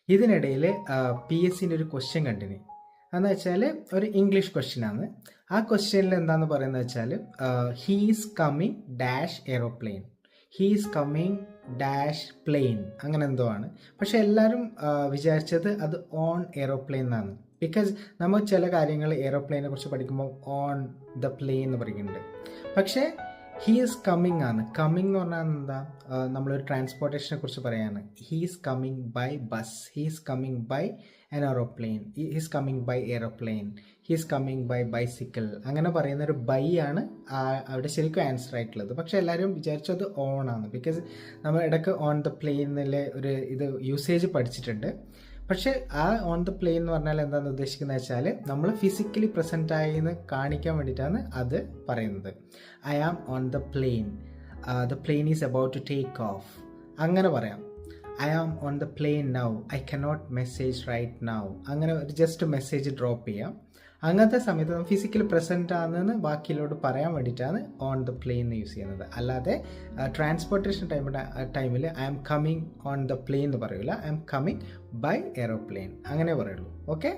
ഇതിനിടയിൽ PSCൻ്റെ ഒരു ക്വസ്റ്റ്യൻ കണ്ടിന്. എന്ന് വെച്ചാൽ ഒരു ഇംഗ്ലീഷ് ക്വസ്റ്റ്യൻ ആണ്. ആ ക്വസ്റ്റ്യനിൽ എന്താണെന്ന് പറയുന്നത് വെച്ചാൽ he is coming dash aeroplane, he is coming dash plane, അങ്ങനെ എന്തോ ആണ്. പക്ഷെ എല്ലാവരും വിചാരിച്ചത് അത് ഓൺ എയ്റോപ്ലെയിൻ എന്നാണ്. ബിക്കോസ് നമ്മൾ ചില കാര്യങ്ങൾ എയ്റോപ്ലെയിനെ കുറിച്ച് പഠിക്കുമ്പോൾ ഓൺ ദ പ്ലെയിൻ എന്ന് പറയുന്നുണ്ട്. പക്ഷേ ഹീ ഈസ് കമ്മിങ് ആണ്. കമ്മിങ് എന്ന് പറഞ്ഞാൽ എന്താ, നമ്മളൊരു ട്രാൻസ്പോർട്ടേഷനെ കുറിച്ച് പറയാണ്. He is coming by bus, he is coming by an aeroplane, he is coming by aeroplane, he is coming by bicycle, അങ്ങനെ പറയുന്ന ഒരു ബൈ ആണ് അവിടെ ശരിക്കും ആൻസർ ആയിട്ടുള്ളത്. പക്ഷെ എല്ലാവരും വിചാരിച്ചത് ഓൺ ആണ്. ബിക്കോസ് നമ്മൾ ഇടയ്ക്ക് ഓൺ ദ പ്ലെയിനിലെ ഒരു ഇത് യൂസേജ് പഠിച്ചിട്ടുണ്ട്. പക്ഷെ ആ ഓൺ ദ പ്ലെയിൻ എന്ന് പറഞ്ഞാൽ എന്താണെന്ന് ഉദ്ദേശിക്കുന്നത് വെച്ചാൽ നമ്മൾ ഫിസിക്കലി പ്രസൻറ്റ് ആയെന്ന് കാണിക്കാൻ വേണ്ടിയിട്ടാണ് അത് പറയുന്നത്. I am on the plane, the plane is about to take off, അങ്ങനെ പറയാം. I am on the plane now, I cannot message right now, അങ്ങനെ ജസ്റ്റ് മെസ്സേജ് ഡ്രോപ്പ് ചെയ്യാം. അങ്ങനത്തെ സമയത്ത് നമ്മൾ ഫിസിക്കലി പ്രസൻറ്റ് ആണെന്ന് ബാക്കിയിലോട്ട് പറയാൻ വേണ്ടിയിട്ടാണ് ഓൺ ദ പ്ലെയിൻ യൂസ് ചെയ്യുന്നത്. അല്ലാതെ ട്രാൻസ്പോർട്ടേഷൻ ടൈമിൽ I am coming on the plane എന്ന് പറയില്ല, I am coming by aeroplane അങ്ങനെ പറയുള്ളൂ. ഓക്കെ.